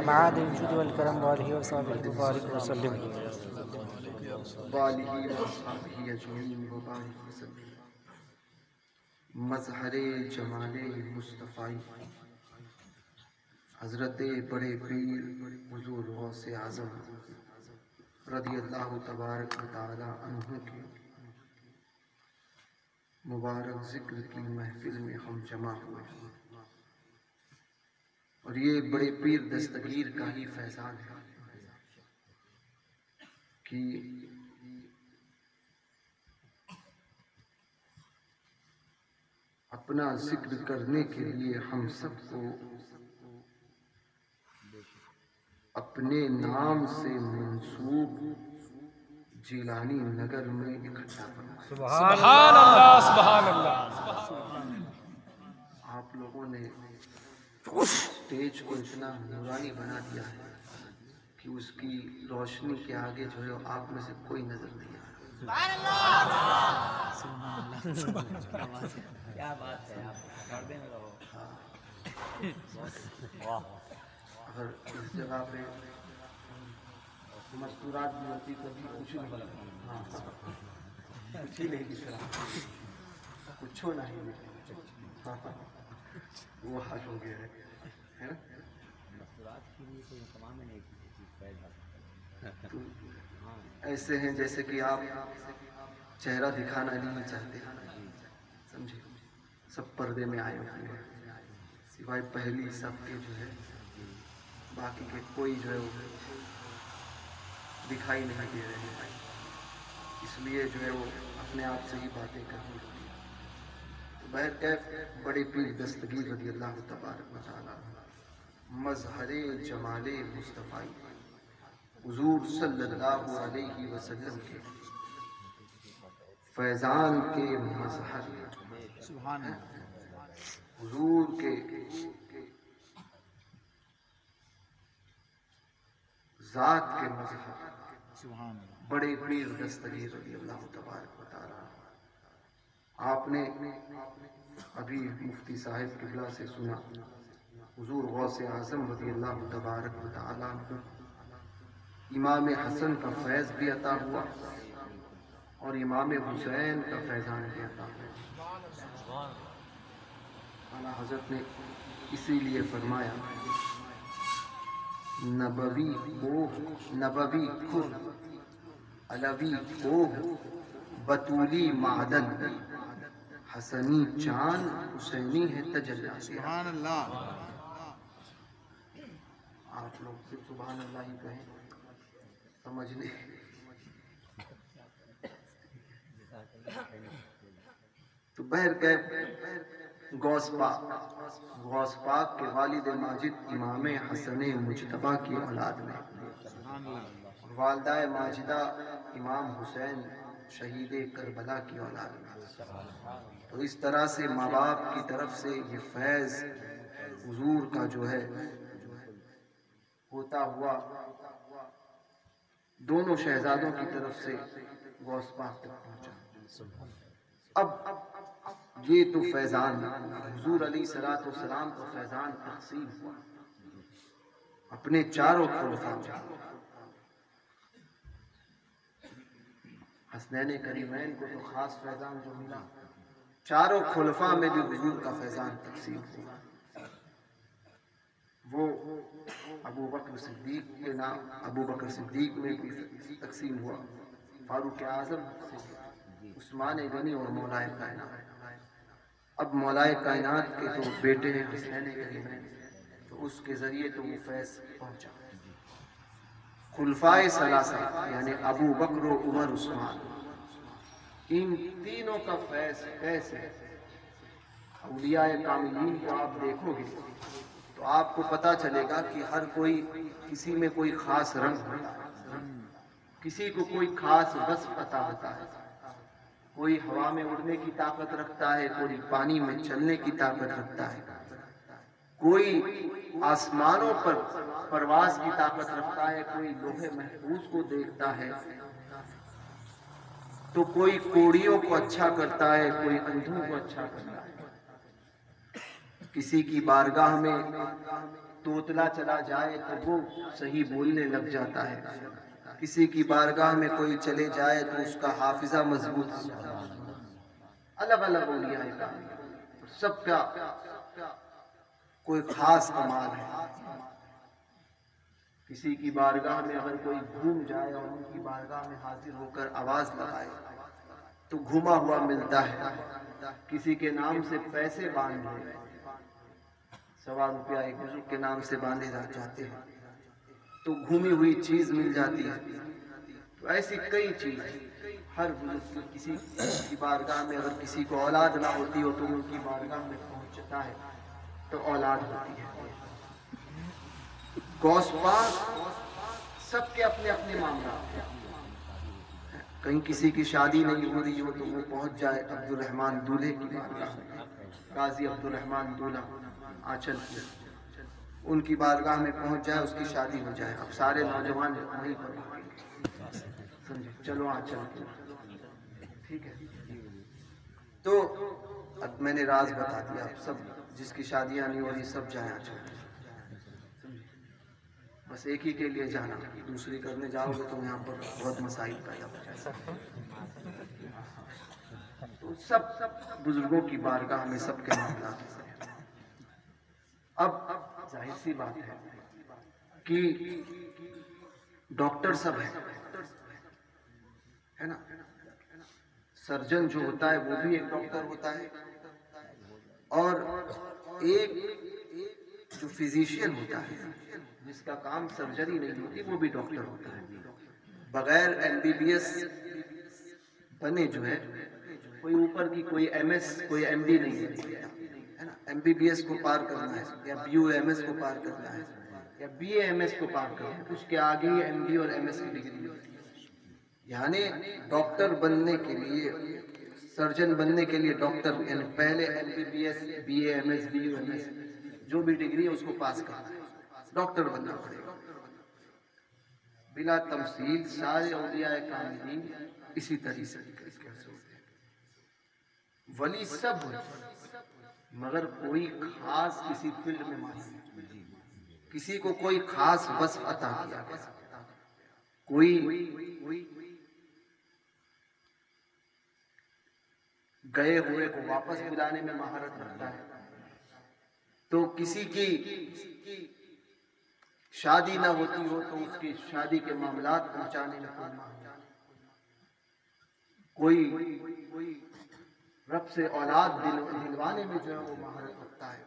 معاد الجود والكرم وآله وصحبه وبارك وسلم. مظہر جمال مصطفی حضرت بڑے پیر حضور غوث اعظم رضی اللہ تبارک و تعالی عنہ کے مبارک ذکر کی محفل میں ہم جمع ہوئے ہیں، اور یہ بڑے پیر دستگیر کا ہی فیضان ہے کہ اپنا ذکر کرنے کے لیے ہم سب کو اپنے نام سے منسوب جیلانی نگر میں اکٹھا کرنا. سبحان اللہ سبحان اللہ. آپ لوگوں نے اسٹیج کو اتنا نورانی بنا دیا ہے کہ اس کی روشنی کے آگے جو ہے آپ میں سے کوئی نظر نہیں آ رہا. کیا بات ہے، آپ پردے میں رہو. اگر اس جگہ پہ مستورات بھی ہوتی تو بھی کچھ نہیں لگتا. کچھ ہی نہیں دکھ رہا، کچھ نہیں دکھ رہا. وہ حال ہو گیا ہے. مستورات کے لیے کوئی تمام میں نہیں پیدا. ایسے ہیں جیسے کہ آپ چہرہ دکھانا نہیں چاہتے، سمجھے. سب پردے میں آئے ہوئے ہیں سوائے پہلی صف کے جو ہے، باقی کے کوئی جو ہے وہ دکھائی نہیں دے رہے ہیں. اس لیے جو ہے وہ اپنے آپ سے ہی باتیں کرنی ہوتی ہیں. بہرکیف بڑے پیر دستگیر رضی اللہ تبارک و تعالی مظہر جمال مصطفی حضور صلی اللہ علیہ وسلم کے فیضان کے مظہر، حضور کے ذات کے مظہر بڑے پیر دستگیر رضی اللہ تبارک و تعالی. آپ نے ابھی مفتی صاحب قبلہ سے سنا حضور غوث اعظم رضی اللہ تبارک و تعالی کو امام حسن کا فیض بھی عطا ہوا اور امام حسین کا فیضان بھی عطا ہوا. اعلیٰ حضرت نے اسی لیے فرمایا نبوی کوہ علوی کوہ بطولی معدن حسنی چاند حسینی ہے تجلی. سبحان اللہ. آپ لوگ صرف سبحان اللہ ہی کہیں، سمجھ لیں. تو بہرکیف غوث پاک کے والد ماجد امام حسن مجتبیٰ کی اولاد میں، والدہ ماجدہ امام حسین شہید کربلا کی اولاد میں. تو اس طرح سے ماں باپ کی طرف سے یہ فیض حضور کا جو ہے ہوتا ہوا دونوں شہزادوں کی طرف سے غوث پاک تک پہنچا. اب یہ تو فیضان حضور علیہ السلام کو فیضان تقسیم ہوا اپنے چاروں خلفاء میں. حسنین کریمین کو تو خاص فیضان جو ملا، چاروں خلفاء میں بھی حضور کا فیضان تقسیم ہوا. وہ ابو بکر صدیق میں بھی تقسیم ہوا، فاروق اعظم، عثمان غنی اور مولائے کائنات. اب مولائے کائنات کے تو بیٹے ہیں حسنین کریمین، تو اس کے ذریعے تو وہ فیض پہنچا. خلفائے ثلاثہ یعنی ابو بکر و عمر عثمان، ان تینوں کا فیض کیسے؟ اولیاء کاملین کو آپ دیکھو گے تو آپ کو پتا چلے گا کہ ہر کوئی کسی میں کوئی خاص رنگ ہوتا ہے، کسی کو کوئی خاص وصف عطا ہوتا ہے. کوئی ہوا میں اڑنے کی طاقت رکھتا ہے، کوئی پانی میں چلنے کی طاقت رکھتا ہے، کوئی آسمانوں پر پرواز کی طاقت رکھتا ہے، کوئی لوح محفوظ کو دیکھتا ہے، تو کوئی کوڑیوں کو اچھا کرتا ہے، کوئی اندھوں کو اچھا کرتا ہے. کسی کی بارگاہ میں توتلا چلا جائے تو وہ صحیح بولنے لگ جاتا ہے، کسی کی بارگاہ میں کوئی چلے جائے تو اس کا حافظہ مضبوط ہو جاتا ہے۔ الگ الگ اولیاء کرام سب کا کوئی خاص کمال ہے۔ کسی کی بارگاہ میں اگر کوئی گھوم جائے اور ان کی بارگاہ میں حاضر ہو کر آواز لگائے تو گھوما ہوا ملتا ہے۔ کسی کے نام سے پیسے باندھ لے، 1.25 روپیہ ایک بزرگ کے نام سے باندھے جاتے ہیں تو گھومی ہوئی چیز مل جاتی ہے۔ تو ایسی کئی چیز ہر بزرگ کسی کی بارگاہ میں اگر کسی کو اولاد نہ ہوتی ہو تو ان کی بارگاہ میں پہنچتا ہے تو اولاد ہوتی ہے۔ غوث پاک سب کے اپنے اپنے معاملات ہیں۔ کہیں کسی کی شادی نہیں ہو رہی ہو تو وہ پہنچ جائے عبد الرحمن دولہے کی بارگاہ میں، قاضی عبد الرحمن دولہ آنچل کی، ان کی بارگاہ میں پہنچ جائے، اس کی شادی ہو جائے۔ اب سارے نوجوان وہیں پر سمجھے، چلو آنچل کی، ٹھیک ہے۔ تو اب میں نے راز بتا دیا، اب سب جس کی شادیاں نہیں ہو رہی سب جائیں آنچل کی، بس ایک ہی کے لیے جانا، دوسری کرنے جاؤ گے تو یہاں پر بہت مسائل پیدا ہو جائے۔ تو سب بزرگوں کی بارگاہ میں سب کے معاملات ہیں۔ اب ظاہر سی بات ہے کہ ڈاکٹر سب ہیں، ہے نا؟ سرجن جو ہوتا ہے وہ بھی ایک ڈاکٹر ہوتا ہے، اور ایک جو فزیشین ہوتا ہے جس کا کام سرجری نہیں ہوتی وہ بھی ڈاکٹر ہوتا ہے۔ بغیر MBBS بنے جو ہے کوئی اوپر کی کوئی MS کوئی MD نہیں ہے نا۔ MBBS کو پار کرنا ہے یا BUMS کو پار کرنا ہے یا BAMS کو پار کرنا ہے، اس کے آگے ہی MD اور MS کی ڈگری ہوتی ہے۔ یعنی ڈاکٹر بننے کے لیے، سرجن بننے کے لیے ڈاکٹر یعنی پہلے MBBS BAMS BUMS جو بھی ڈگری ہے اس کو پاس کرنا ہے، ڈاکٹر بننا پڑے گا۔ بلا تمثیل سارے اولیاء کاملین اسی طریقے سے ہوتے ہیں۔ ولی سب ہوتے مگر کوئی خاص کسی فیلڈ میں ماہر ہے، کسی کو کوئی خاص وصف عطا کیا گیا، کوئی گئے ہوئے کو واپس بلانے میں مہارت رکھتا ہے، تو کسی کی شادی نہ ہوتی ہو تو اس کی شادی کے معاملات پہنچانے میں کوئی رب سے اولاد دلوانے میں جو ہے وہ مہارت رکھتا ہے۔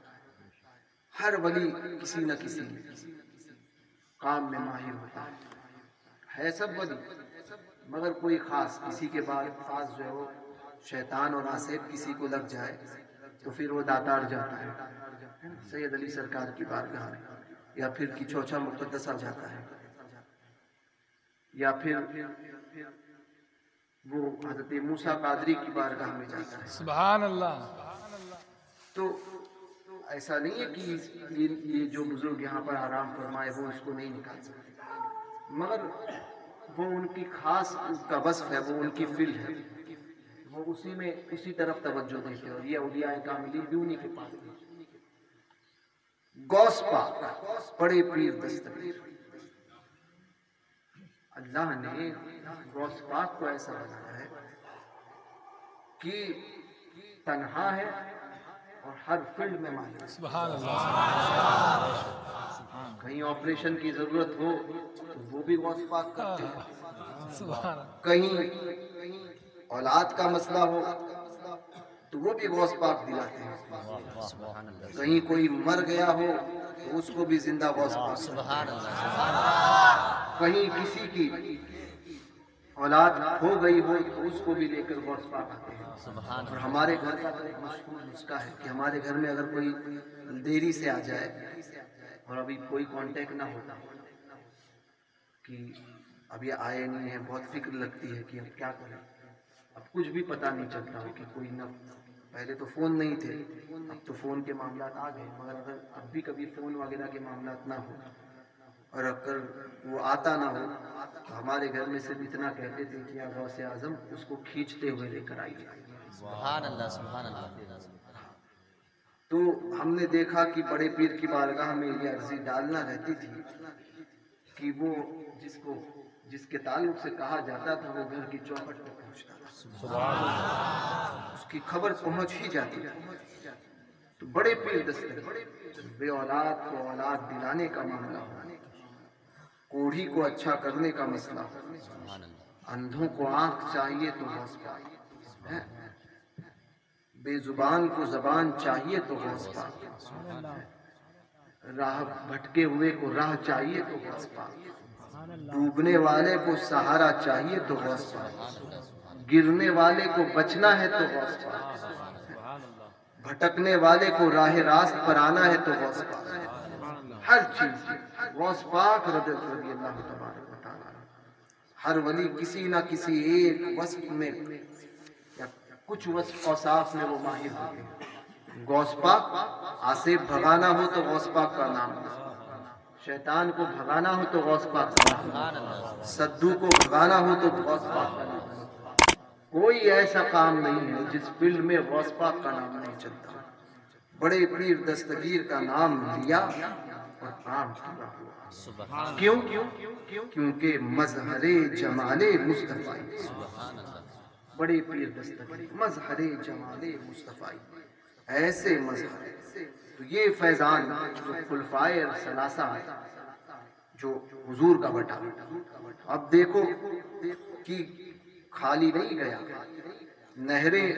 ہر ولی کسی نہ کسی کام میں ماہر ہوتا ہے سب ولی، مگر کوئی خاص کسی کے بعد خاص جو ہے وہ شیطان اور آصف کسی کو لگ جائے تو پھر وہ داتار جاتا ہے سید علی سرکار کی بارگاہ میں، یا پھر کی چوچا مقدسہ جاتا ہے، یا پھر وہ حضرت موسیٰ قادری کی بارگاہ میں جاتا ہے۔ سبحان اللہ۔ تو ایسا نہیں ہے کہ یہ جو بزرگ یہاں پر آرام فرمائے وہ اس کو نہیں نکال سکتے، مگر وہ ان کی خاص ان کا وصف ہے، وہ ان کی فیلڈ ہے، وہ اسی طرف توجہ دیتے ہیں، اور یہ اولیاء کاملین بھی انہی کے پاس ہیں۔ غوث پاک بڑے پیر دستگیر، اللہ نے غوث پاک کو ایسا بنایا ہے کہ تنہا ہے اور ہر فیلڈ میں ماہر ہے۔ سبحان اللہ۔ کہیں آپریشن کی ضرورت ہو تو وہ بھی غوث پاک کرتے ہیں، سبحان اللہ۔ کہیں اولاد کا مسئلہ ہو تو وہ بھی غوث پاک دلاتے ہیں، کہیں کوئی مر گیا ہو تو اس کو بھی زندہ غوث پاک، سبحان اللہ۔ کہیں کسی کی اولاد ہو گئی ہو تو اس کو بھی لے کر غوث پاک آتے ہیں۔ سبحان اور ہمارے گھر کا تو ایک مشہور نسخہ ہے کہ ہمارے گھر میں اگر کوئی دیری سے آ جائے اور ابھی کوئی کانٹیکٹ نہ ہوتا کہ اب یہ آئے نہیں ہیں، بہت فکر لگتی ہے کہ اب کیا کریں، اب کچھ بھی پتہ نہیں چلتا ہو کہ کوئی نہ، پہلے تو فون نہیں تھے، اب تو فون کے معاملات آ گئے، مگر اگر اب بھی کبھی فون وغیرہ کے معاملات نہ ہو اور اگر وہ آتا نہ ہو تو ہمارے گھر میں صرف اتنا کہتے تھے کہ یا غوث اعظم اس کو کھینچتے ہوئے لے کر آئیے۔ سبحان اللہ۔ سبحان اللہ۔ تو ہم نے دیکھا کہ بڑے پیر کی بارگاہ میں یہ عرضی ڈالنا رہتی تھی کہ وہ جس کے تعلق سے کہا جاتا تھا وہ گھر کی چوکھٹ پہ پہنچتا تھا، اس کی خبر پہنچ ہی جاتی تھی۔ تو بڑے پیر دستگیر، بے اولاد کو اولاد دلانے کا معاملہ ہو، کوڑھی کو اچھا کرنے کا مسئلہ ہو، اندھوں کو آنکھ چاہیے تو غوث پاک، بے زبان کو زبان چاہیے تو غوث پاک، راہ بھٹکے ہوئے کو راہ چاہیے تو غوث پاک، ڈوبنے والے کو سہارا چاہیے تو غوث پاک، گرنے والے کو بچنا ہے تو غوث پاک، بھٹکنے والے کو راہ راست پر آنا ہے تو غوث پاک، ہر چیز غوث پاک رضی اللہ تبارک و تعالی۔ ہر ولی کسی نہ کسی ایک وصف میں یا کچھ وصف اوصاف میں وہ ماہر ہوتے ہیں۔ غوث پاک آصف بھگانا ہو تو غوث پاک کا نام ہے، شیطان کو بھگانا ہو تو غوث پاک کا نام ہے، سدو کو بھگانا ہو تو غوث پاک کا نام ہے۔ کوئی ایسا کام نہیں ہے جس فیلڈ میں غوث پاک کا نام نہیں چلتا۔ بڑے پیر دستگیر کا نام لیا اور کام پورا ہوا۔ کیوں؟ کیونکہ مظہر جمال مصطفی، بڑے پیر دستگیر مظہر جمال مصطفی، ایسے مظہر۔ تو یہ فیضان جو خلفائے ثلاثہ ہے، جو حضور کا بٹا، اب دیکھو کہ خالی نہیں گیا، نہریں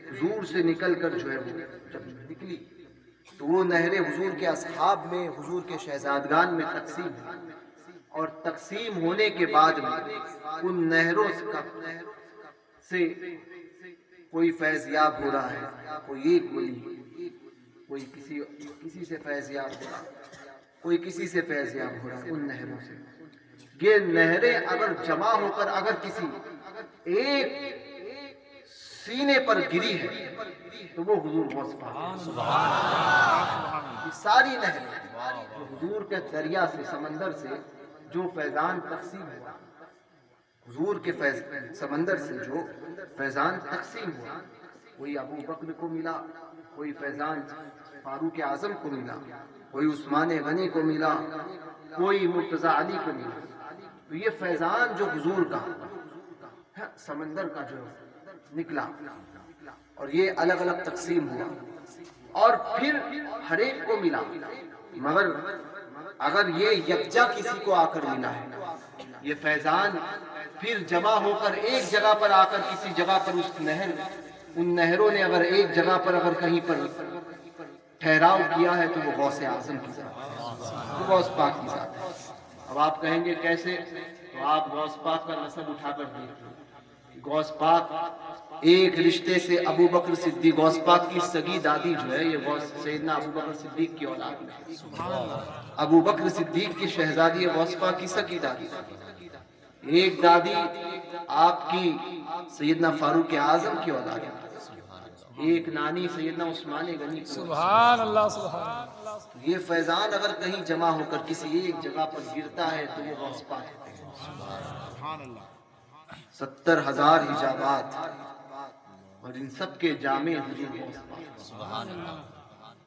حضور سے نکل کر جو ہے وہ جب نکلی تو وہ نہریں حضور کے اصحاب میں، حضور کے شہزادگان میں تقسیم ہوئی، اور تقسیم ہونے کے بعد میں ان نہروں سے کوئی فیض یاب ہو رہا ہے، کوئی ایک ولی، کوئی کسی سے فیض یاب ہو رہا ہے، کوئی کسی سے فیض یاب ہو رہا ہے ان نہروں سے۔ یہ نہریں اگر جمع ہو کر اگر کسی ایک سینے پر گری ہے تو وہ حضور غوث پاک، یہ ساری نہریں جو حضور کے دریا سے، سمندر سے جو فیضان تقسیم ہوا، حضور کے سمندر سے جو فیضان تقسیم ہوا، کوئی ابو بکر کو ملا، کوئی فیضان فاروق اعظم کو ملا، کوئی عثمان غنی کو ملا، کوئی مرتضی علی کو ملا۔ تو یہ فیضان جو حضور کا سمندر کا جو نکلا اور یہ الگ الگ تقسیم ہوا اور پھر ہر ایک کو ملا، مگر اگر یہ یکجا کسی کو آ کر ملا ہے، یہ فیضان پھر جمع ہو کر ایک جگہ پر آ کر کسی جگہ پر ان نہروں نے اگر ایک جگہ پر اگر کہیں پر ٹھہراؤ کیا ہے تو وہ غوث اعظم کی ذات ہے، وہ غوث پاک کی ذات ہے۔ اب آپ کہیں گے کیسے؟ تو آپ غوث پاک کا نسب اٹھا کر دیکھیں، غوث پاک ایک رشتے سے ابو بکر صدیق، غوث پاک کی سگی دادی جو ہے یہ غوث سیدنا ابو بکر صدیق کی اولاد ہے، ابو بکر صدیق کی شہزادی غوث پاک کی سگی دادی، ایک دادی آپ کی سیدنا فاروق اعظم کی اولاد ہے، ایک نانی سیدنا عثمان غنی کی۔ سبحان اللہ، سبحان اللہ۔ یہ فیضان اگر کہیں جمع ہو کر کسی ایک جگہ پر گرتا ہے تو وہ غوث پاک ہے۔ 70,000 حجابات اور ان سب کے جامع حضور غوث پاک،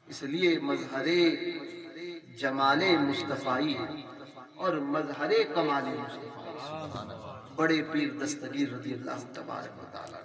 اس لیے مظہر جمال مصطفی اور مظہر کمال مصطفی، بڑے پیر دستگیر رضی اللہ تبارک و تعالی۔